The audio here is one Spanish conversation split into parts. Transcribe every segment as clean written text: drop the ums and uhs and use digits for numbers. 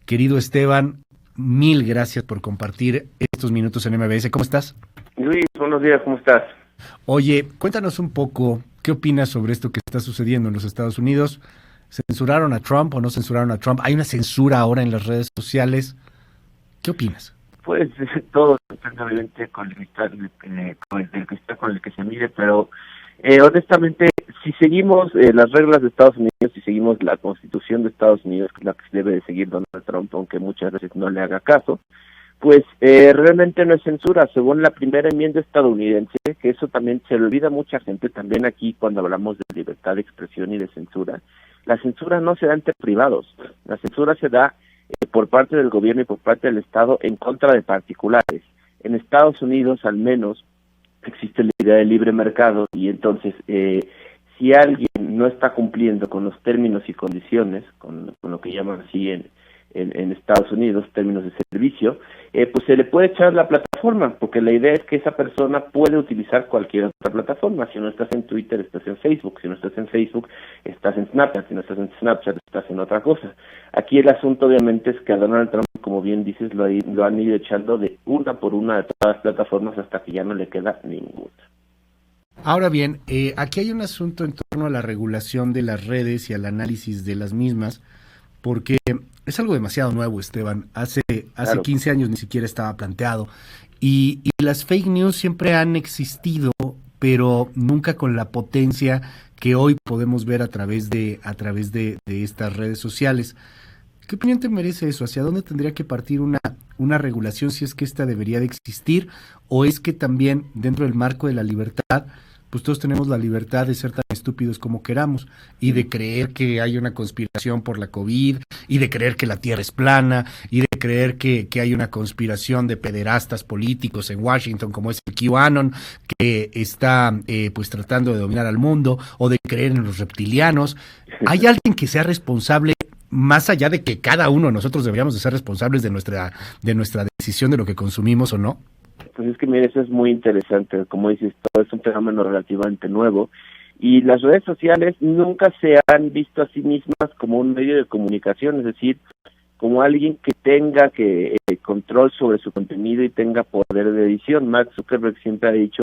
Querido Esteban, mil gracias por compartir estos minutos en MBS. ¿Cómo estás? Luis, buenos días, ¿cómo estás? Oye, cuéntanos un poco, ¿qué opinas sobre esto que está sucediendo en los Estados Unidos? ¿Censuraron a Trump o no censuraron a Trump? Hay una censura ahora en las redes sociales. ¿Qué opinas? Pues todo depende obviamente con el que se mire, pero honestamente, si seguimos las reglas de Estados Unidos, si seguimos la Constitución de Estados Unidos, que es la que debe de seguir Donald Trump, aunque muchas veces no le haga caso, pues realmente no es censura, según la primera enmienda estadounidense, que eso también se le olvida a mucha gente, también aquí cuando hablamos de libertad de expresión y de censura, la censura no se da entre privados, la censura se da por parte del gobierno y por parte del Estado en contra de particulares. En Estados Unidos, al menos, existe la idea de libre mercado y entonces, si alguien no está cumpliendo con los términos y condiciones, con lo que llaman así en Estados Unidos, términos de servicio, pues se le puede echar la plataforma, porque la idea es que esa persona puede utilizar cualquier otra plataforma. Si no estás en Twitter, estás en Facebook. Si no estás en Facebook, estás en Snapchat. Si no estás en Snapchat, estás en otra cosa. Aquí el asunto obviamente es que a Donald Trump, como bien dices, lo han ido echando de una por una de todas las plataformas hasta que ya no le queda ninguna. Ahora bien, aquí hay un asunto en torno a la regulación de las redes y al análisis de las mismas, porque es algo demasiado nuevo, Esteban. Hace Claro. 15 años ni siquiera estaba planteado. Y las fake news siempre han existido, pero nunca con la potencia que hoy podemos ver a través de estas redes sociales. ¿Qué opinión te merece eso? ¿Hacia dónde tendría que partir una regulación, si es que esta debería de existir, o es que también dentro del marco de la libertad, pues todos tenemos la libertad de ser tan estúpidos como queramos y de creer que hay una conspiración por la COVID y de creer que la Tierra es plana y de creer que hay una conspiración de pederastas políticos en Washington como es el QAnon que está pues tratando de dominar al mundo, o de creer en los reptilianos? ¿Hay alguien que sea responsable, más allá de que cada uno de nosotros deberíamos de ser responsables de nuestra decisión de lo que consumimos o no? Pues es que mire, eso es muy interesante, como dices, todo es un fenómeno relativamente nuevo y las redes sociales nunca se han visto a sí mismas como un medio de comunicación, es decir, como alguien que tenga control sobre su contenido y tenga poder de edición. Mark Zuckerberg siempre ha dicho,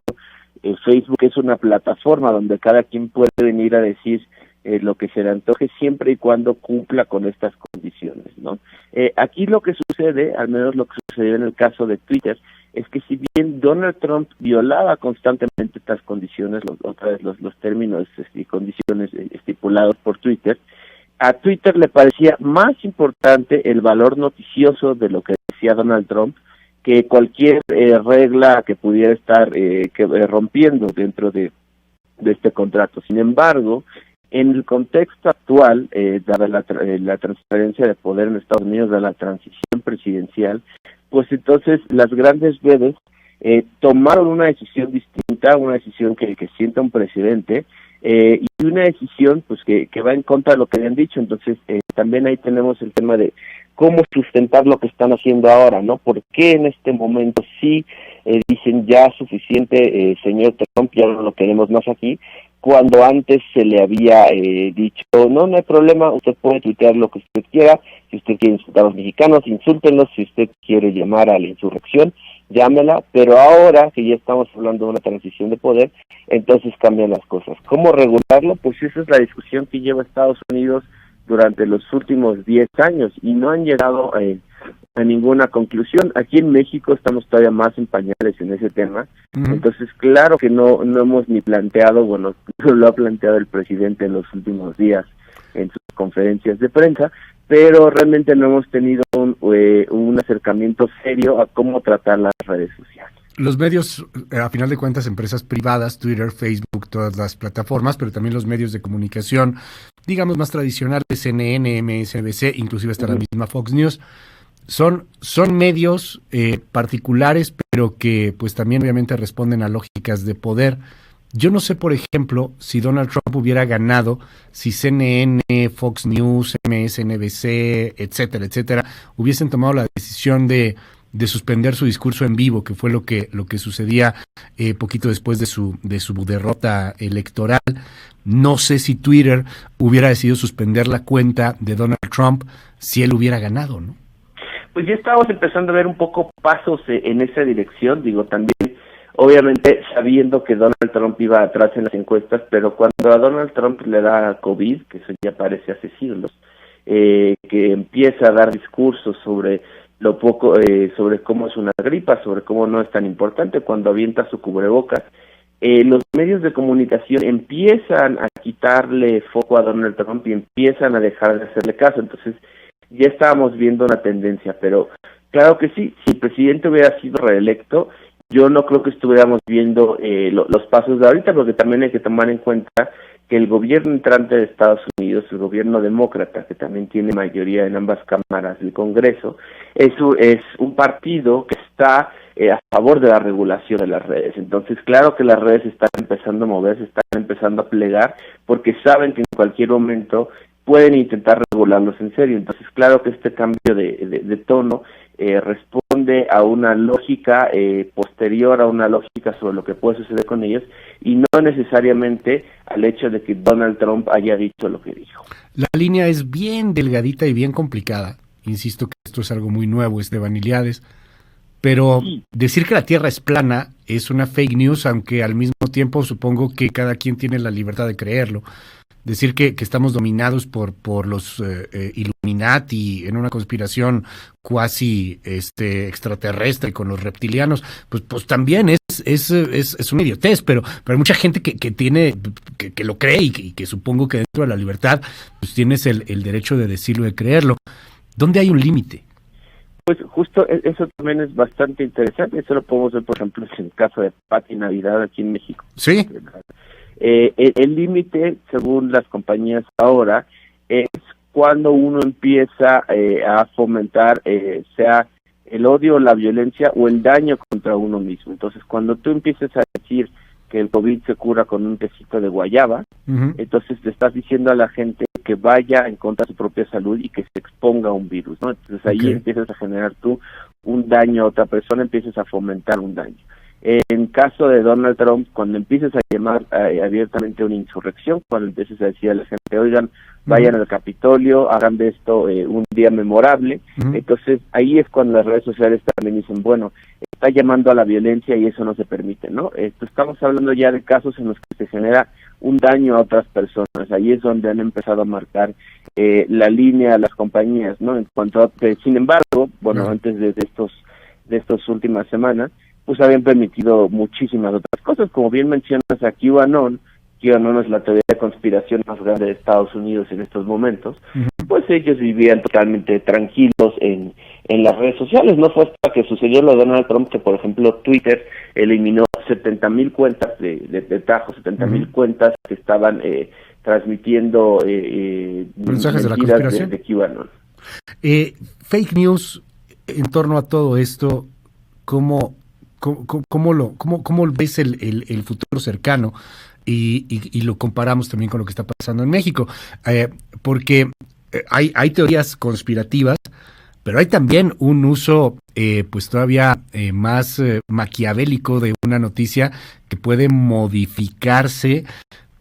Facebook es una plataforma donde cada quien puede venir a decir lo que se le antoje siempre y cuando cumpla con estas condiciones, ¿no? Aquí lo que sucede, al menos lo que sucedió en el caso de Twitter, es que si bien Donald Trump violaba constantemente estas condiciones, los términos y condiciones estipulados por Twitter, a Twitter le parecía más importante el valor noticioso de lo que decía Donald Trump que cualquier regla que pudiera estar rompiendo dentro de este contrato. Sin embargo, en el contexto actual, dada la transferencia de poder en Estados Unidos, de la transición presidencial, pues entonces las grandes redes tomaron una decisión distinta, una decisión que sienta un precedente, y una decisión pues que va en contra de lo que habían dicho. Entonces también ahí tenemos el tema de cómo sustentar lo que están haciendo ahora, ¿no? ¿Por qué en este momento sí dicen ya suficiente, señor Trump, ya no lo queremos más aquí, cuando antes se le había dicho, no hay problema, usted puede tuitear lo que usted quiera, si usted quiere insultar a los mexicanos, insúltenlos, si usted quiere llamar a la insurrección, llámela, pero ahora que ya estamos hablando de una transición de poder, entonces cambian las cosas. ¿Cómo regularlo? Pues esa es la discusión que lleva Estados Unidos durante los últimos 10 años y no han llegado a ninguna conclusión. Aquí en México estamos todavía más en pañales en ese tema. Entonces claro que no hemos ni planteado, bueno, lo ha planteado el presidente en los últimos días en sus conferencias de prensa, pero realmente no hemos tenido un acercamiento serio a cómo tratar las redes sociales. Los medios, a final de cuentas, empresas privadas, Twitter, Facebook, todas las plataformas, pero también los medios de comunicación, digamos, más tradicionales, CNN, MSNBC, inclusive hasta la misma Fox News, son medios particulares, pero que pues también obviamente responden a lógicas de poder. Yo no sé, por ejemplo, si Donald Trump hubiera ganado, si CNN, Fox News, MSNBC, etcétera, etcétera, hubiesen tomado la decisión de suspender su discurso en vivo, que fue lo que sucedía poquito después de su derrota electoral. No sé si Twitter hubiera decidido suspender la cuenta de Donald Trump si él hubiera ganado, ¿no? Pues ya estábamos empezando a ver un poco pasos en esa dirección, digo, también obviamente sabiendo que Donald Trump iba atrás en las encuestas, pero cuando a Donald Trump le da COVID, que eso ya parece hace siglos, que empieza a dar discursos sobre lo poco, sobre cómo es una gripa, sobre cómo no es tan importante, cuando avienta su cubrebocas, los medios de comunicación empiezan a quitarle foco a Donald Trump y empiezan a dejar de hacerle caso. Entonces ya estábamos viendo una tendencia, pero claro que sí, si el presidente hubiera sido reelecto, yo no creo que estuviéramos viendo los pasos de ahorita, porque también hay que tomar en cuenta que el gobierno entrante de Estados Unidos, el gobierno demócrata, que también tiene mayoría en ambas cámaras del Congreso, es un partido que está a favor de la regulación de las redes. Entonces, claro que las redes están empezando a moverse, están empezando a plegar, porque saben que en cualquier momento pueden intentar regularlos en serio. Entonces, claro que este cambio de tono responde a una lógica posterior, a una lógica sobre lo que puede suceder con ellos, y no necesariamente al hecho de que Donald Trump haya dicho lo que dijo. La línea es bien delgadita y bien complicada. Insisto que esto es algo muy nuevo, Esteban Iliades, pero sí, decir que la Tierra es plana es una fake news, aunque al mismo tiempo supongo que cada quien tiene la libertad de creerlo. Decir que estamos dominados por los Illuminati en una conspiración cuasi extraterrestre con los reptilianos, pues también es una idiotez, pero hay mucha gente que tiene que lo cree y que supongo que dentro de la libertad pues tienes el derecho de decirlo, de creerlo. ¿Dónde hay un límite? Pues justo eso también es bastante interesante. Eso lo podemos ver, por ejemplo, en el caso de Pati Navidad aquí en México. Sí. El límite, según las compañías ahora, es cuando uno empieza a fomentar, sea el odio, la violencia o el daño contra uno mismo. Entonces, cuando tú empieces a decir que el COVID se cura con un tecito de guayaba, entonces le estás diciendo a la gente que vaya en contra de su propia salud y que se exponga a un virus, ¿no? Entonces ahí empiezas a generar tú un daño a otra persona, empiezas a fomentar un daño. En caso de Donald Trump, cuando empieces a llamar abiertamente una insurrección, cuando empieces a decir a la gente, oigan, vayan al Capitolio, hagan de esto un día memorable, entonces ahí es cuando las redes sociales también dicen, bueno, está llamando a la violencia y eso no se permite, ¿no? Estamos hablando ya de casos en los que se genera un daño a otras personas, ahí es donde han empezado a marcar la línea a las compañías, ¿no? En cuanto a, sin embargo, bueno, antes de estas últimas semanas, pues habían permitido muchísimas otras cosas, como bien mencionas a QAnon es la teoría de conspiración más grande de Estados Unidos en estos momentos, pues ellos vivían totalmente tranquilos en las redes sociales. No fue hasta que sucedió lo de Donald Trump que, por ejemplo, Twitter eliminó 70,000 cuentas de tajo, 70,000 cuentas que estaban transmitiendo mensajes de la conspiración de QAnon. Fake news en torno a todo esto, ¿cómo ves el futuro cercano? Y lo comparamos también con lo que está pasando en México, porque hay teorías conspirativas, pero hay también un uso pues todavía más maquiavélico de una noticia que puede modificarse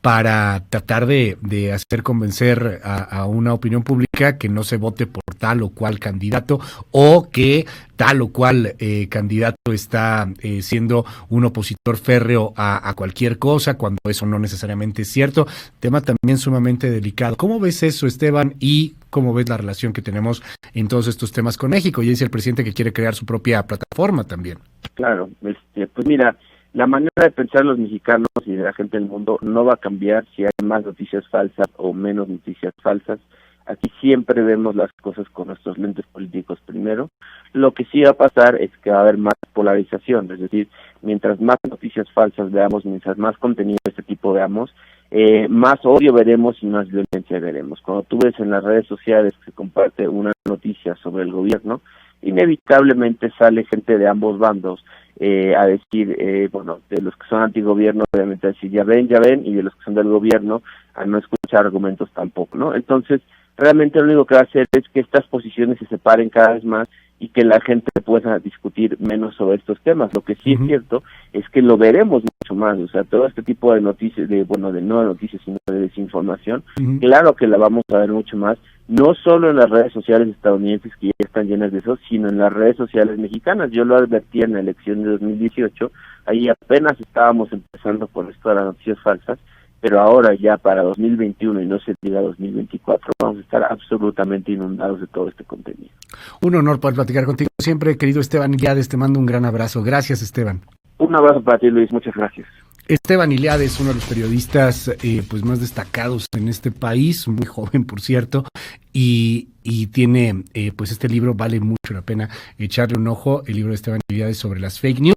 para tratar de hacer convencer a una opinión pública que no se vote por tal o cual candidato, o que tal o cual candidato está siendo un opositor férreo a cualquier cosa, cuando eso no necesariamente es cierto. Tema también sumamente delicado. ¿Cómo ves eso, Esteban? Y ¿cómo ves la relación que tenemos en todos estos temas con México? Y dice el presidente que quiere crear su propia plataforma también. Claro, pues mira, la manera de pensar los mexicanos y de la gente del mundo no va a cambiar si hay más noticias falsas o menos noticias falsas. Aquí siempre vemos las cosas con nuestros lentes políticos primero. Lo que sí va a pasar es que va a haber más polarización, es decir, mientras más noticias falsas veamos, mientras más contenido de este tipo veamos, más odio veremos y más violencia veremos. Cuando tú ves en las redes sociales que se comparte una noticia sobre el gobierno, inevitablemente sale gente de ambos bandos a decir, bueno, de los que son antigobierno, obviamente a decir ya ven, y de los que son del gobierno a no escuchar argumentos tampoco, ¿no? Entonces, realmente lo único que va a hacer es que estas posiciones se separen cada vez más y que la gente pueda discutir menos sobre estos temas. Lo que sí es cierto es que lo veremos mucho más, o sea, todo este tipo de noticias, de no de noticias, sino de desinformación, claro que la vamos a ver mucho más, no solo en las redes sociales estadounidenses que ya están llenas de eso, sino en las redes sociales mexicanas. Yo lo advertí en la elección de 2018, ahí apenas estábamos empezando con esto de las noticias falsas, pero ahora ya para 2021 y no se diga 2024, vamos a estar absolutamente inundados de todo este contenido. Un honor poder platicar contigo siempre, querido Esteban Iliades, te mando un gran abrazo. Gracias, Esteban. Un abrazo para ti, Luis, muchas gracias. Esteban Iliades, uno de los periodistas pues más destacados en este país, muy joven por cierto, y tiene pues este libro, vale mucho la pena echarle un ojo, el libro de Esteban Iliades sobre las fake news.